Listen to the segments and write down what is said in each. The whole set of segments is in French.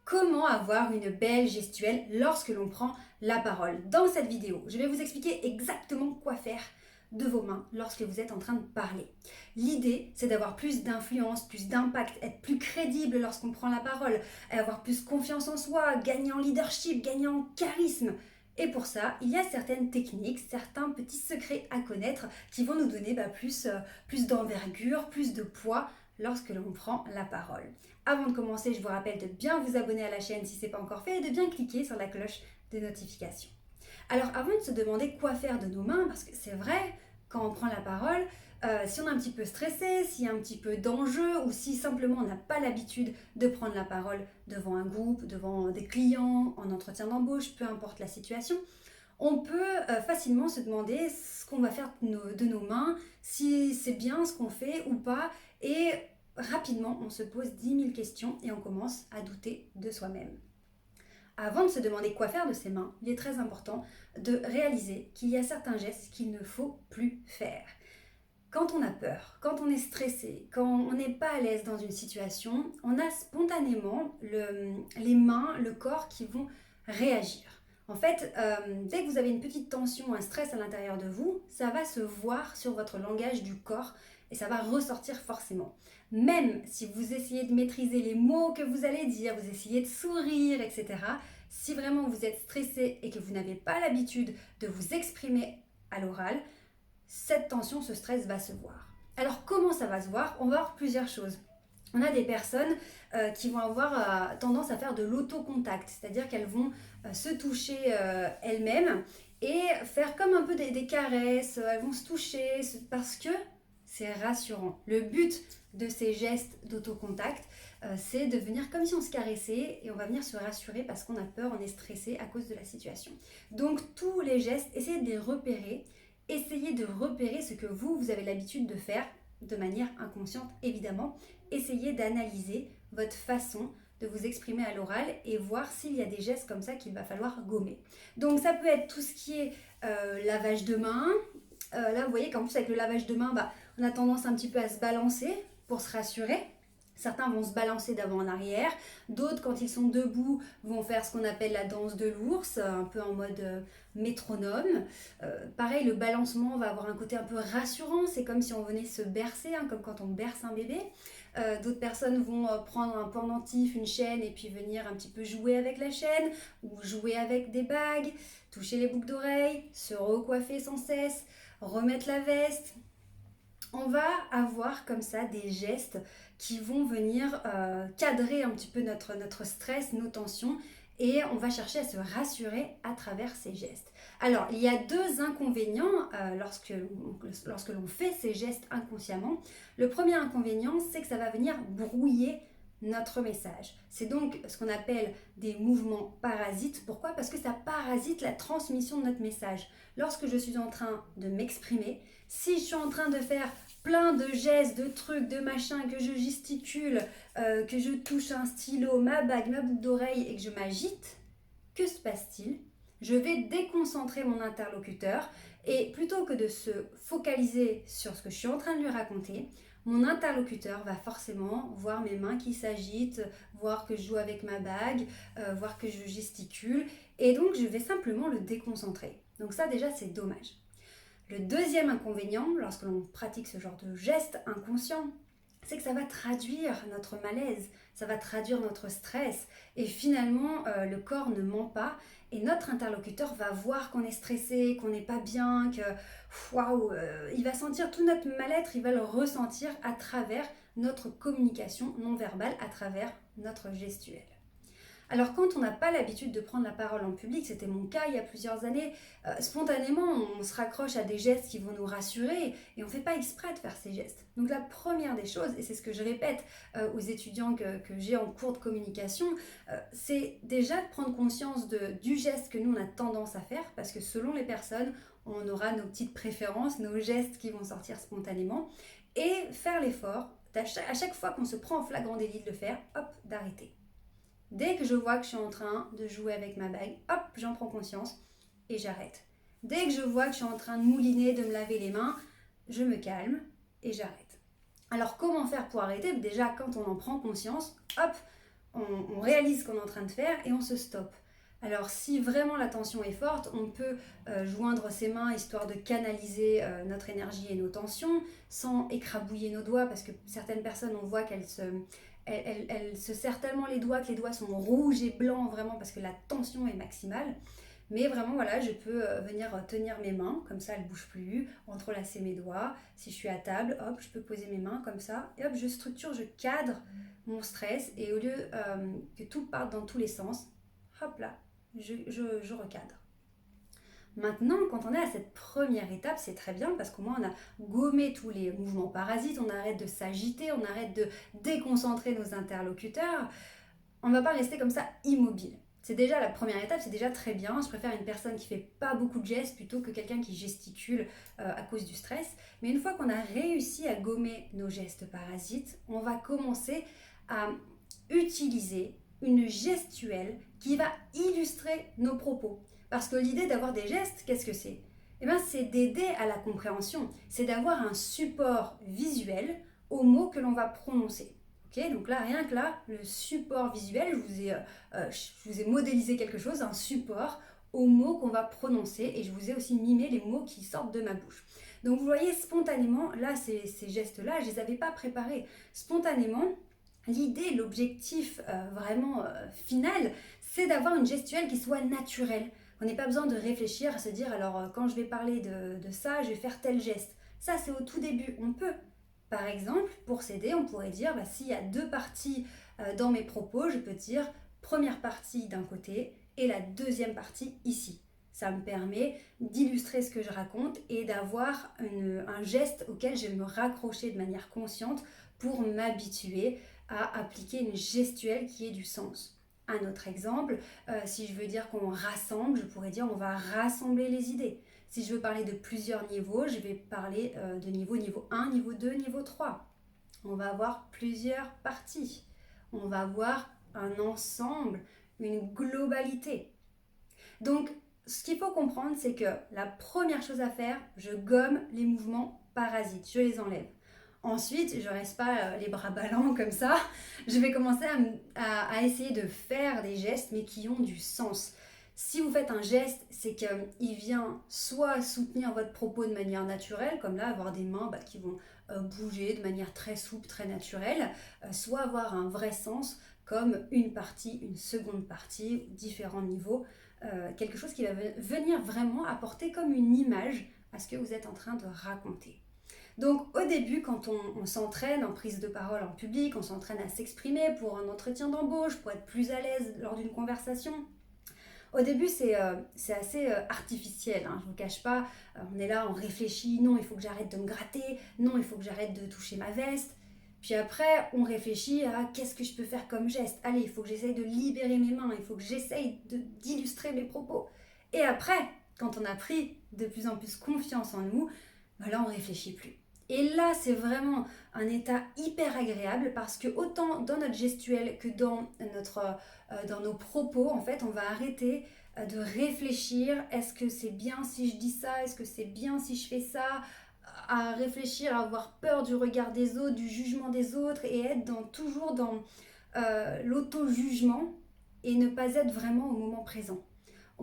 Comment avoir une belle gestuelle lorsque l'on prend la parole? Dans cette vidéo, je vais vous expliquer exactement quoi faire de vos mains lorsque vous êtes en train de parler. L'idée, c'est d'avoir plus d'influence, plus d'impact, être plus crédible lorsqu'on prend la parole, avoir plus confiance en soi, gagner en leadership, gagner en charisme. Et pour ça, il y a certaines techniques, certains petits secrets à connaître qui vont nous donner plus d'envergure, plus de poids lorsque l'on prend la parole. Avant de commencer, je vous rappelle de bien vous abonner à la chaîne si ce n'est pas encore fait et de bien cliquer sur la cloche de notification. Alors avant de se demander quoi faire de nos mains, parce que c'est vrai, quand on prend la parole, si on est un petit peu stressé, s'il y a un petit peu d'enjeu ou si simplement on n'a pas l'habitude de prendre la parole devant un groupe, devant des clients, en entretien d'embauche, peu importe la situation, on peut facilement se demander ce qu'on va faire de nos mains, si c'est bien ce qu'on fait ou pas, et rapidement on se pose 10 000 questions et on commence à douter de soi-même. Avant de se demander quoi faire de ses mains, il est très important de réaliser qu'il y a certains gestes qu'il ne faut plus faire. Quand on a peur, quand on est stressé, quand on n'est pas à l'aise dans une situation, on a spontanément les mains, le corps qui vont réagir. En fait, dès que vous avez une petite tension, un stress à l'intérieur de vous, ça va se voir sur votre langage du corps et ça va ressortir forcément. Même si vous essayez de maîtriser les mots que vous allez dire, vous essayez de sourire, etc., si vraiment vous êtes stressé et que vous n'avez pas l'habitude de vous exprimer à l'oral, cette tension, ce stress va se voir. Alors comment ça va se voir? On va voir plusieurs choses. On a des personnes qui vont avoir tendance à faire de l'autocontact, c'est-à-dire qu'elles vont se toucher elles-mêmes et faire comme un peu des caresses, elles vont se toucher parce que c'est rassurant. Le but de ces gestes d'autocontact, c'est de venir comme si on se caressait et on va venir se rassurer parce qu'on a peur, on est stressé à cause de la situation. Donc tous les gestes, essayez de les repérer. Essayez de repérer ce que vous avez l'habitude de faire de manière inconsciente, évidemment. Essayez d'analyser votre façon de vous exprimer à l'oral et voir s'il y a des gestes comme ça qu'il va falloir gommer. Donc ça peut être tout ce qui est lavage de main. Là, vous voyez qu'en plus avec le lavage de main, on a tendance un petit peu à se balancer pour se rassurer. Certains vont se balancer d'avant en arrière, d'autres quand ils sont debout vont faire ce qu'on appelle la danse de l'ours, un peu en mode métronome. Pareil, le balancement va avoir un côté un peu rassurant, c'est comme si on venait se bercer, comme quand on berce un bébé. D'autres personnes vont prendre un pendentif, une chaîne et puis venir un petit peu jouer avec la chaîne ou jouer avec des bagues, toucher les boucles d'oreilles, se recoiffer sans cesse, remettre la veste. On va avoir comme ça des gestes qui vont venir cadrer un petit peu notre stress, nos tensions, et on va chercher à se rassurer à travers ces gestes. Alors, il y a deux inconvénients lorsque l'on fait ces gestes inconsciemment. Le premier inconvénient, c'est que ça va venir brouiller notre message. C'est donc ce qu'on appelle des mouvements parasites. Pourquoi? Parce que ça parasite la transmission de notre message. Lorsque je suis en train de m'exprimer, si je suis en train de faire plein de gestes, de trucs, de machins, que je gesticule, que je touche un stylo, ma bague, ma boucle d'oreille et que je m'agite, que se passe-t-il? Je vais déconcentrer mon interlocuteur et plutôt que de se focaliser sur ce que je suis en train de lui raconter, mon interlocuteur va forcément voir mes mains qui s'agitent, voir que je joue avec ma bague, voir que je gesticule et donc je vais simplement le déconcentrer. Donc ça déjà c'est dommage. Le deuxième inconvénient, lorsque l'on pratique ce genre de geste inconscient, c'est que ça va traduire notre malaise, ça va traduire notre stress et finalement le corps ne ment pas et notre interlocuteur va voir qu'on est stressé, qu'on n'est pas bien, que waouh, il va sentir tout notre mal-être, il va le ressentir à travers notre communication non verbale, à travers notre gestuelle. Alors quand on n'a pas l'habitude de prendre la parole en public, c'était mon cas il y a plusieurs années, spontanément on se raccroche à des gestes qui vont nous rassurer et on ne fait pas exprès de faire ces gestes. Donc la première des choses, et c'est ce que je répète aux étudiants que j'ai en cours de communication, c'est déjà de prendre conscience du geste que nous on a tendance à faire, parce que selon les personnes, on aura nos petites préférences, nos gestes qui vont sortir spontanément, et faire l'effort, à chaque fois qu'on se prend en flagrant délit de le faire, hop, d'arrêter. Dès que je vois que je suis en train de jouer avec ma bague, hop, j'en prends conscience et j'arrête. Dès que je vois que je suis en train de mouliner, de me laver les mains, je me calme et j'arrête. Alors comment faire pour arrêter? Déjà, quand on en prend conscience, hop, on réalise ce qu'on est en train de faire et on se stoppe. Alors si vraiment la tension est forte, on peut joindre ses mains histoire de canaliser notre énergie et nos tensions sans écrabouiller nos doigts, parce que certaines personnes, on voit qu'elles se serrent tellement les doigts que les doigts sont rouges et blancs vraiment parce que la tension est maximale. Mais vraiment, voilà, je peux venir tenir mes mains, comme ça elles ne bougent plus, entrelacer mes doigts. Si je suis à table, hop, je peux poser mes mains comme ça. Et hop, je structure, je cadre mon stress. Et au lieu que tout parte dans tous les sens, hop là, je recadre. Maintenant, quand on est à cette première étape, c'est très bien parce qu'au moins on a gommé tous les mouvements parasites, on arrête de s'agiter, on arrête de déconcentrer nos interlocuteurs. On ne va pas rester comme ça immobile. C'est déjà la première étape, c'est déjà très bien. Je préfère une personne qui fait pas beaucoup de gestes plutôt que quelqu'un qui gesticule à cause du stress. Mais une fois qu'on a réussi à gommer nos gestes parasites, on va commencer à utiliser une gestuelle qui va illustrer nos propos. Parce que l'idée d'avoir des gestes, qu'est-ce que c'est ? Eh bien, c'est d'aider à la compréhension. C'est d'avoir un support visuel aux mots que l'on va prononcer. Okay, donc là, rien que là, le support visuel, je vous ai modélisé quelque chose, un support aux mots qu'on va prononcer, et je vous ai aussi mimé les mots qui sortent de ma bouche. Donc vous voyez, spontanément, là, ces gestes-là, je ne les avais pas préparés. Spontanément, l'idée, l'objectif vraiment final, c'est d'avoir une gestuelle qui soit naturelle. On n'a pas besoin de réfléchir à se dire, alors quand je vais parler de ça, je vais faire tel geste. Ça, c'est au tout début, on peut. Par exemple, pour s'aider, on pourrait dire, s'il y a deux parties dans mes propos, je peux dire première partie d'un côté et la deuxième partie ici. Ça me permet d'illustrer ce que je raconte et d'avoir un geste auquel je vais me raccrocher de manière consciente pour m'habituer à appliquer une gestuelle qui ait du sens. Un autre exemple, si je veux dire qu'on rassemble, je pourrais dire on va rassembler les idées. Si je veux parler de plusieurs niveaux, je vais parler de niveau 1, niveau 2, niveau 3. On va avoir plusieurs parties. On va avoir un ensemble, une globalité. Donc, ce qu'il faut comprendre, c'est que la première chose à faire, je gomme les mouvements parasites, je les enlève. Ensuite, je ne reste pas les bras ballants comme ça. Je vais commencer à essayer de faire des gestes, mais qui ont du sens. Si vous faites un geste, c'est qu'il vient soit soutenir votre propos de manière naturelle, comme là, avoir des mains qui vont bouger de manière très souple, très naturelle, soit avoir un vrai sens, comme une partie, une seconde partie, différents niveaux, quelque chose qui va venir vraiment apporter comme une image à ce que vous êtes en train de raconter. Donc au début, quand on s'entraîne en prise de parole en public, on s'entraîne à s'exprimer pour un entretien d'embauche, pour être plus à l'aise lors d'une conversation, au début, c'est assez artificiel, je ne vous cache pas. On est là, on réfléchit, non, il faut que j'arrête de me gratter, non, il faut que j'arrête de toucher ma veste. Puis après, on réfléchit à qu'est-ce que je peux faire comme geste. Allez, il faut que j'essaye de libérer mes mains, il faut que j'essaye d'illustrer mes propos. Et après, quand on a pris de plus en plus confiance en nous, là, on ne réfléchit plus. Et là, c'est vraiment un état hyper agréable parce que autant dans notre gestuelle que dans nos propos, en fait, on va arrêter de réfléchir. Est-ce que c'est bien si je dis ça? Est-ce que c'est bien si je fais ça? À réfléchir, à avoir peur du regard des autres, du jugement des autres et être toujours dans l'auto-jugement et ne pas être vraiment au moment présent.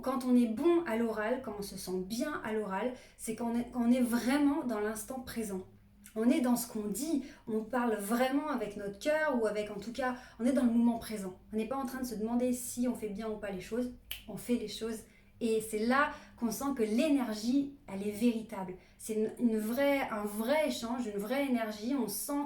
Quand on est bon à l'oral, quand on se sent bien à l'oral, c'est quand on est vraiment dans l'instant présent. On est dans ce qu'on dit, on parle vraiment avec notre cœur ou avec, en tout cas, on est dans le moment présent. On n'est pas en train de se demander si on fait bien ou pas les choses, on fait les choses. Et c'est là qu'on sent que l'énergie, elle est véritable. C'est un vrai échange, une vraie énergie. On sent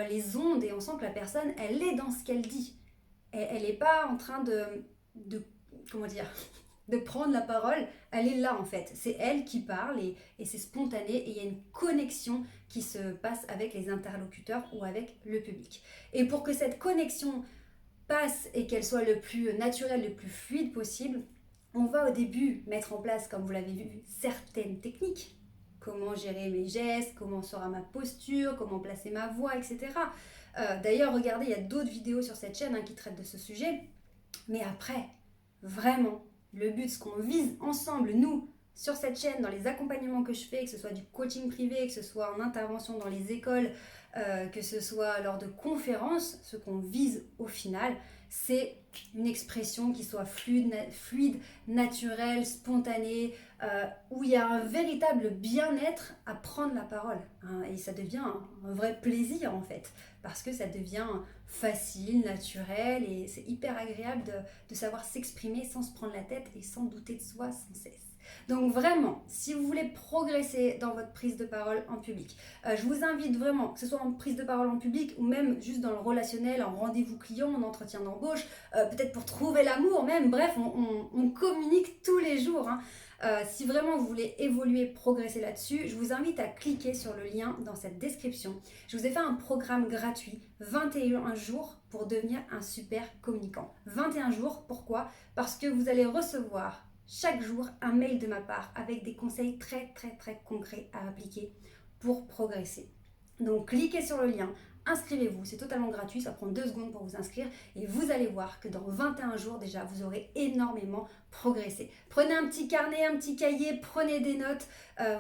les ondes et on sent que la personne, elle est dans ce qu'elle dit. Elle n'est pas en train de prendre la parole, elle est là en fait. C'est elle qui parle et c'est spontané et il y a une connexion qui se passe avec les interlocuteurs ou avec le public. Et pour que cette connexion passe et qu'elle soit le plus naturelle, le plus fluide possible, on va au début mettre en place, comme vous l'avez vu, certaines techniques. Comment gérer mes gestes, comment sera ma posture, comment placer ma voix, etc. D'ailleurs, regardez, il y a d'autres vidéos sur cette chaîne qui traitent de ce sujet. Mais après, vraiment, le but, ce qu'on vise ensemble, nous, sur cette chaîne, dans les accompagnements que je fais, que ce soit du coaching privé, que ce soit en intervention dans les écoles, que ce soit lors de conférences, ce qu'on vise au final, c'est une expression qui soit fluide, naturelle, spontanée, où il y a un véritable bien-être à prendre la parole. Hein, et ça devient un vrai plaisir en fait, parce que ça devient facile, naturel, et c'est hyper agréable de savoir s'exprimer sans se prendre la tête et sans douter de soi sans cesse. Donc vraiment, si vous voulez progresser dans votre prise de parole en public, je vous invite vraiment, que ce soit en prise de parole en public ou même juste dans le relationnel, en rendez-vous client, en entretien d'embauche, peut-être pour trouver l'amour même, bref, on communique tous les jours. Hein. Si vraiment vous voulez évoluer, progresser là-dessus, je vous invite à cliquer sur le lien dans cette description. Je vous ai fait un programme gratuit, 21 jours pour devenir un super communicant. 21 jours, pourquoi? Parce que vous allez recevoir chaque jour un mail de ma part avec des conseils très concrets à appliquer pour progresser. Donc cliquez sur le lien, inscrivez-vous, c'est totalement gratuit, ça prend 2 secondes pour vous inscrire et vous allez voir que dans 21 jours déjà, vous aurez énormément progressé. Prenez un petit carnet, un petit cahier, prenez des notes,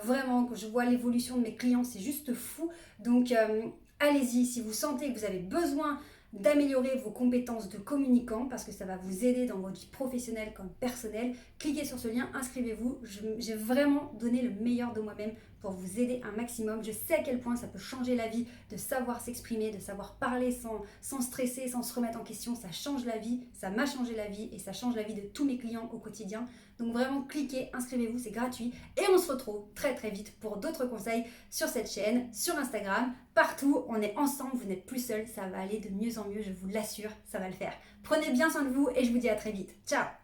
vraiment, quand je vois l'évolution de mes clients, c'est juste fou. Donc allez-y, si vous sentez que vous avez besoin d'améliorer vos compétences de communicant parce que ça va vous aider dans votre vie professionnelle comme personnelle. Cliquez sur ce lien, inscrivez-vous. J'ai vraiment donné le meilleur de moi-même pour vous aider un maximum. Je sais à quel point ça peut changer la vie de savoir s'exprimer, de savoir parler sans stresser, sans se remettre en question. Ça change la vie, ça m'a changé la vie et ça change la vie de tous mes clients au quotidien. Donc vraiment, cliquez, inscrivez-vous, c'est gratuit. Et on se retrouve très vite pour d'autres conseils sur cette chaîne, sur Instagram, partout. On est ensemble, vous n'êtes plus seul, ça va aller de mieux en mieux, je vous l'assure, ça va le faire. Prenez bien soin de vous et je vous dis à très vite. Ciao!